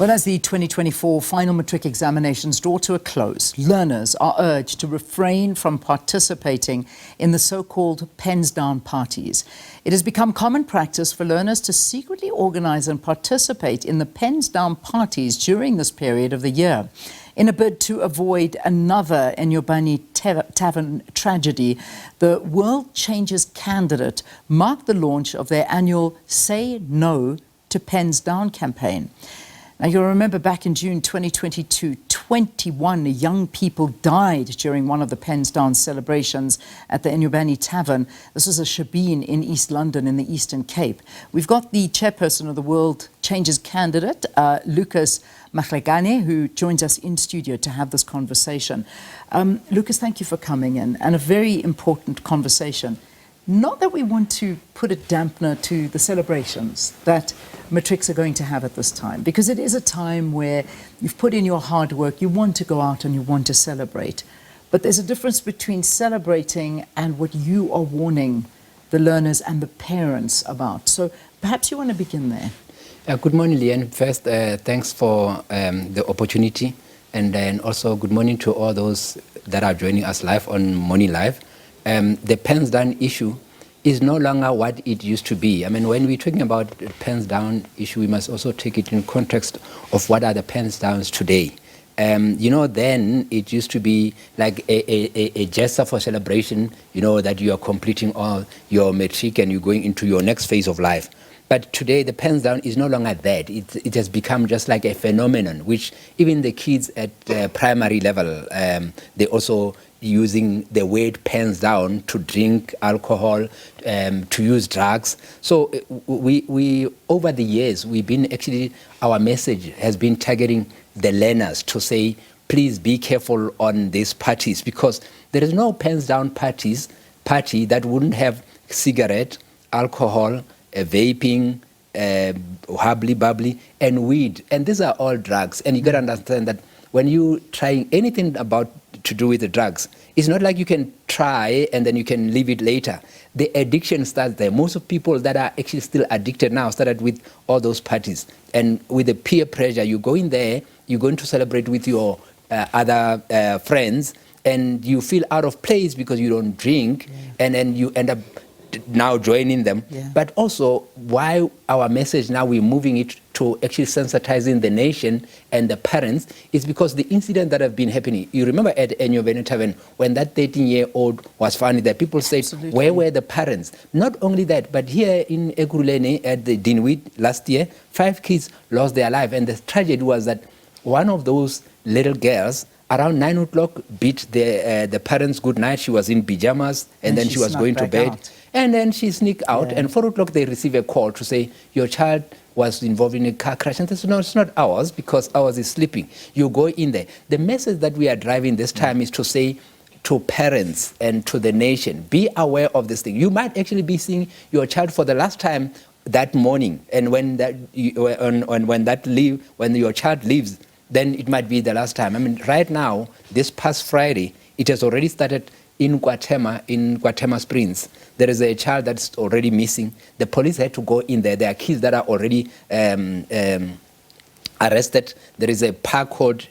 Well, as the 2024 final matric examinations draw to a close, learners are urged to refrain from participating in the so-called Pensdown parties. It has become common practice for learners to secretly organise and participate in the Pensdown parties during this period of the year. In a bid to avoid another Enyobeni Tavern tragedy, the World Changes candidate marked the launch of their annual Say No to Pensdown campaign. Now, you'll remember back in June 2022, 21 young people died during one of the Pensdown celebrations at the Enyobeni Tavern. This was a shebeen in East London in the Eastern Cape. We've got the chairperson of the World Changes candidate, Lucas Mahlakgane, who joins us in studio to have this conversation. Lucas, thank you for coming in, and a very important conversation. Not that we want to put a dampener to the celebrations that matrics are going to have at this time, because it is a time where you've put in your hard work, you want to go out and you want to celebrate. But there's a difference between celebrating and what you are warning the learners and the parents about. So perhaps you want to begin there. Good morning, Leanne. First, thanks for the opportunity, and then also good morning to all those that are joining us live on Money Live. The Pensdown issue is no longer what it used to be. I mean, when we're talking about the Pensdown issue, we must also take it in context of what are the Pensdowns today. You know, then it used to be like a gesture for celebration, you know, that you are completing all your matric and you're going into your next phase of life. But today, the Pensdown is no longer that. It has become just like a phenomenon, which even the kids at primary level, they also using the word Pensdown to drink alcohol, to use drugs. So we over the years, we've been actually, our message has been targeting the learners to say, please be careful on these parties, because there is no Pensdown party that wouldn't have cigarette, alcohol, vaping, hubbly bubbly, and weed. And these are all drugs. And you got to understand that when you trying anything about to do with the drugs, it's not like you can try and then you can leave it later. The addiction starts there. Most of people that are actually still addicted now started with all those parties. And with the peer pressure, you go in there, you're going to celebrate with your other friends, and you feel out of place because you don't drink, and then you end up now joining them. But also, why our message now, we're moving it to actually sensitizing the nation and the parents, is because the incident that have been happening. You remember at Enyobeni Tavern, when that 13-year-old was found there, people said, where were the parents? Not only that, but here in Ekurhuleni at the Dinweed last year, 5 kids lost their life. And the tragedy was that one of those little girls, around 9 o'clock, beat the parents good night. She was in pajamas, and then she was going to bed. And then she sneaked out, and 4 o'clock they receive a call to say, your child was involved in a car crash. And they said, no, it's not ours, because ours is sleeping. You go in there. The message that we are driving this time is to say to parents and to the nation, be aware of this thing. You might actually be seeing your child for the last time that morning, and when your child leaves, then it might be the last time. I mean, right now, this past Friday, it has already started in Guatemala Springs. There is a child that's already missing. The police had to go in there. There are kids that are already arrested. There is a park called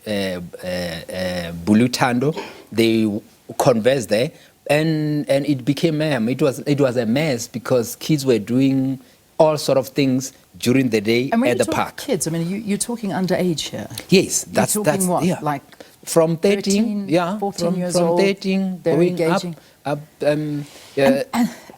Bulutando. They conversed there, and it became mayhem. It was a mess because kids were doing all sort of things during the day at the park. Kids, I mean, you're talking underage here. Yes, that's what? Yeah. Like from 13, 14 years from old, 13 going engaging. up. And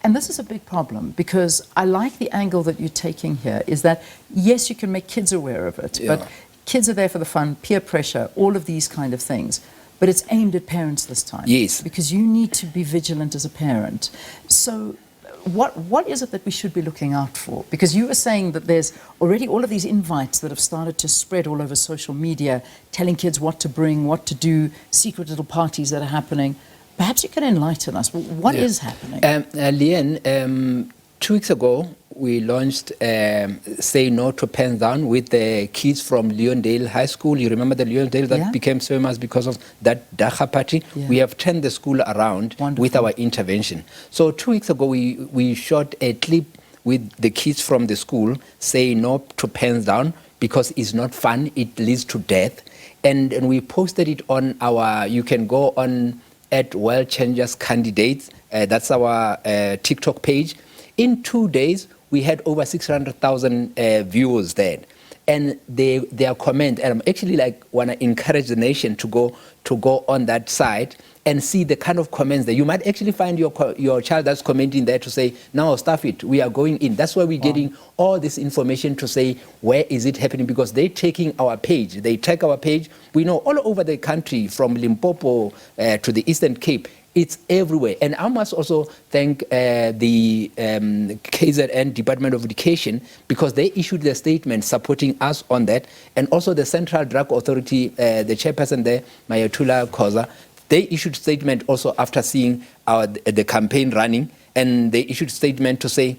this is a big problem, because I like the angle that you're taking here, is that, yes, you can make kids aware of it, but kids are there for the fun, peer pressure, all of these kind of things. But it's aimed at parents this time. Yes. Because you need to be vigilant as a parent. So what is it that we should be looking out for? Because you were saying that there's already all of these invites that have started to spread all over social media, telling kids what to bring, what to do, secret little parties that are happening. Perhaps you can enlighten us. What is happening? Leanne, 2 weeks ago, we launched Say No to Pensdown with the kids from Leondale High School. You remember the Leondale that became famous because of that Dacha party? We have turned the school around with our intervention. So 2 weeks ago, we shot a clip with the kids from the school, Say No to Pensdown, because it's not fun. It leads to death. And we posted it on our, you can go on at World Changers Candidates. That's our TikTok page. In 2 days, we had over 600,000 viewers there. And their comment, and I'm actually want to encourage the nation to go on that site and see the kind of comments that you might actually find your child that's commenting there to say, no, stuff it, we are going in. That's why we're getting all this information to say, where is it happening? Because they're taking our page. They take our page. We know all over the country, from Limpopo to the Eastern Cape, it's everywhere. And I must also thank the KZN Department of Education, because they issued the statement supporting us on that. And also the Central Drug Authority, the chairperson there, Mayatula Khoza, they issued statement also after seeing the campaign running. And they issued statement to say,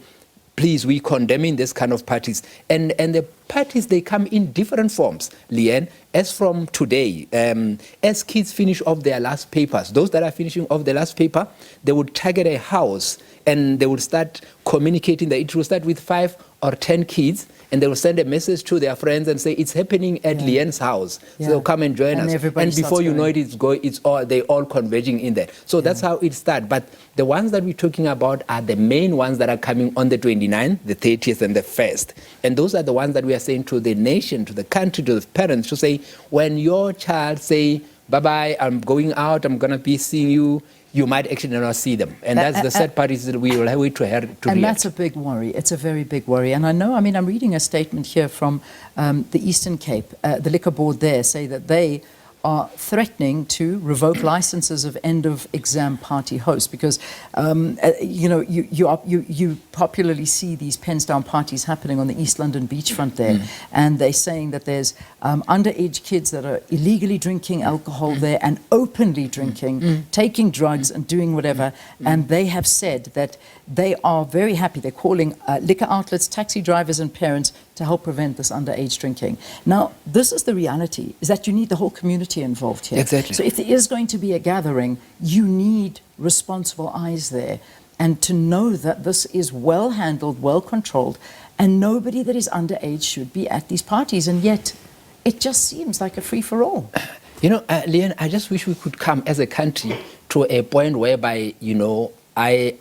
please, we condemning this kind of parties. And the parties, they come in different forms, Leanne. As from today, as kids finish off their last papers, those that are finishing off their last paper, they would target a house and they would start communicating. It will start with 5 or 10 kids, and they will send a message to their friends and say, it's happening at Leanne's house. So come and join us. And before you know it, they're all converging in there. So that's how it starts. But the ones that we're talking about are the main ones that are coming on the 29th, the 30th, and the 1st. And those are the ones that we are saying to the nation, to the country, to the parents, to say, when your child say, bye-bye, I'm going out, I'm going to be seeing you, you might actually not see them. And that's the sad part, is that we will have to react. And that's a big worry. It's a very big worry. And I know, I'm reading a statement here from the Eastern Cape. The liquor board there say that they are threatening to revoke licenses of end-of-exam party hosts, because you popularly see these Pensdown parties happening on the East London beachfront there, and they're saying that there's underage kids that are illegally drinking alcohol there and openly drinking, taking drugs and doing whatever, and they have said that they are very happy. They're calling liquor outlets, taxi drivers and parents to help prevent this underage drinking. Now, this is the reality, is that you need the whole community involved here. Exactly. So if there is going to be a gathering, you need responsible eyes there, and to know that this is well handled, well controlled, and nobody that is underage should be at these parties. And yet, it just seems like a free-for-all. Leanne, I just wish we could come as a country to a point whereby, I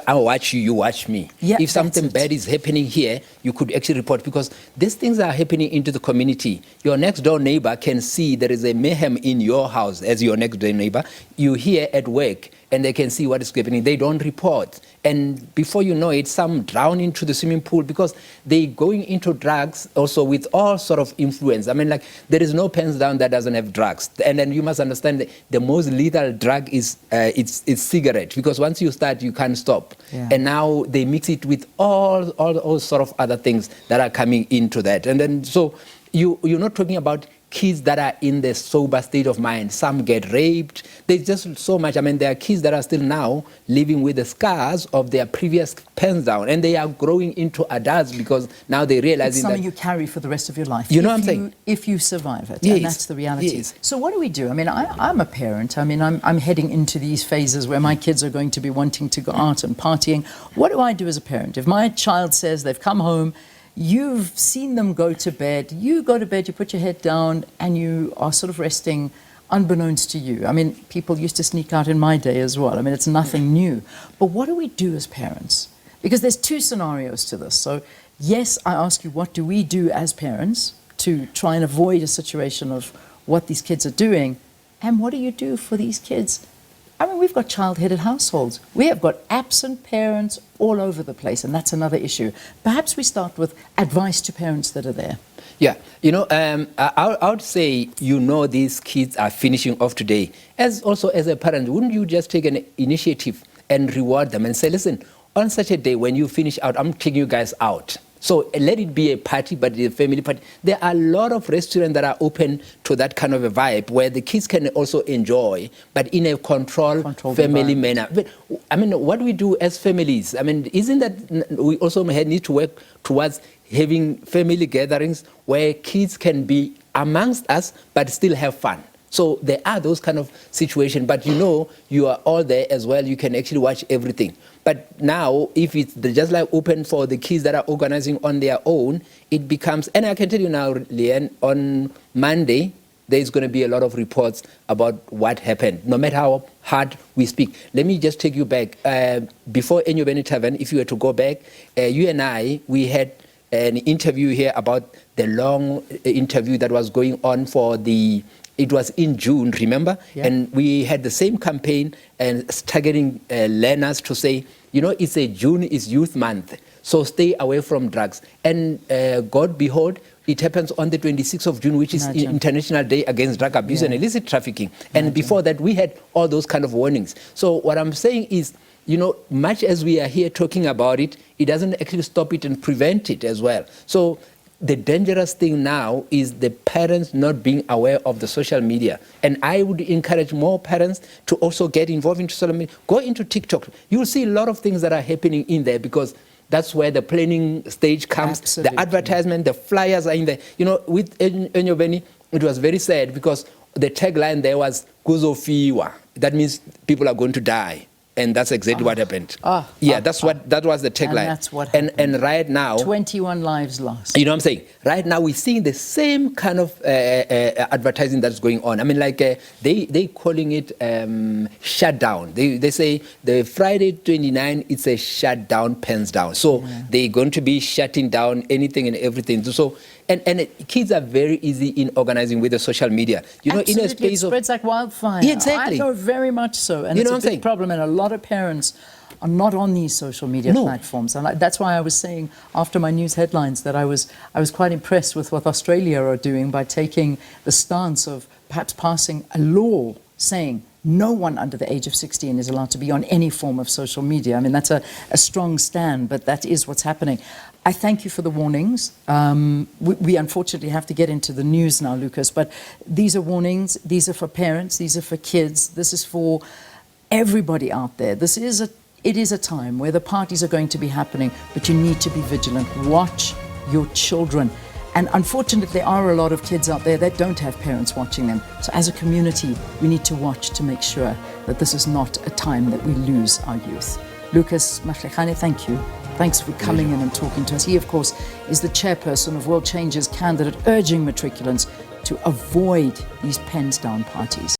watch you, you watch me. Yeah, if something bad is happening here, you could actually report, because these things are happening into the community. Your next door neighbor can see there is a mayhem in your house as your next door neighbor. You hear at work, and they can see what is happening. They don't report. And before you know it, some drown into the swimming pool because they're going into drugs also with all sort of influence. There is no Pensdown that doesn't have drugs. And then you must understand that the most lethal drug is it's cigarette, because once you start, you can't stop. Yeah. And now they mix it with all sort of other things that are coming into that. And then so you're not talking about kids that are in the sober state of mind. Some get raped. There's just so much. There are kids that are still now living with the scars of their previous Pensdown, and they are growing into adults because now they realize it's something you carry for the rest of your life. You know what I'm saying? If you survive it, yes. And that's the reality. Yes. So what do we do? I'm a parent. I'm heading into these phases where my kids are going to be wanting to go out and partying. What do I do as a parent? If my child says they've come home, you've seen them go to bed, you go to bed, you put your head down, and you are sort of resting unbeknownst to you. People used to sneak out in my day as well. It's nothing new. But what do we do as parents? Because there's two scenarios to this. So, yes, I ask you, what do we do as parents to try and avoid a situation of what these kids are doing? And what do you do for these kids? We've got child-headed households. We have got absent parents all over the place, and that's another issue. Perhaps we start with advice to parents that are there. Yeah, I would say, these kids are finishing off today. As a parent, wouldn't you just take an initiative and reward them and say, listen, on such a day when you finish out, I'm taking you guys out. So let it be a party, but a family party. There are a lot of restaurants that are open to that kind of a vibe where the kids can also enjoy, but in a controlled family manner. But, what we do as families, isn't that we also need to work towards having family gatherings where kids can be amongst us, but still have fun? So there are those kind of situations, but you know, you are all there as well. You can actually watch everything. But now, if it's just like open for the kids that are organizing on their own, it becomes, and I can tell you now, Leanne, on Monday, there's going to be a lot of reports about what happened, no matter how hard we speak. Let me just take you back. Before Enyobeni Tavern, if you were to go back, you and I, we had an interview here about the long interview that was going on for the, it was in June, remember? Yeah. And we had the same campaign and targeting learners to say, you know, it's a June is Youth Month, so stay away from drugs. And God behold, it happens on the 26th of June, which is International Day Against Drug Abuse and Illicit Trafficking. And before that, we had all those kind of warnings. So what I'm saying is, you know, much as we are here talking about it, it doesn't actually stop it and prevent it as well. So the dangerous thing now is the parents not being aware of the social media. And I would encourage more parents to also get involved into social media. Go into TikTok. You'll see a lot of things that are happening in there because that's where the planning stage comes. Absolutely. The advertisement, the flyers are in there. You know, with Enyobeni, it was very sad because the tagline there was Kuzofiwa. That means people are going to die. And that's exactly what happened. That was the tagline. And that's what happened. And right now, 21 lives lost. You know what I'm saying? Right now, we're seeing the same kind of advertising that's going on. I mean, like they calling it shutdown. They say the Friday 29, it's a shutdown, Pensdown. So they're going to be shutting down anything and everything. So and kids are very easy in organizing with the social media. You know, absolutely, in a space it spreads like wildfire. Yeah, exactly. I know very much so, and you it's know a big problem. And a lot of parents are not on these social media platforms, and that's why I was saying after my news headlines that I was quite impressed with what Australia are doing by taking the stance of perhaps passing a law saying no one under the age of 16 is allowed to be on any form of social media. I mean, that's a strong stand, but that is what's happening. I thank you for the warnings. We unfortunately have to get into the news now, Lucas, but these are warnings. These are for parents. These are for kids. This is for everybody out there. It is a time where the parties are going to be happening, but you need to be vigilant. Watch your children. And unfortunately, there are a lot of kids out there that don't have parents watching them. So as a community, we need to watch to make sure that this is not a time that we lose our youth. Lucas Mahlakgane, thank you. Thanks for coming in and talking to us. He, of course, is the chairperson of World Changers candidate, urging matriculants to avoid these Pensdown parties.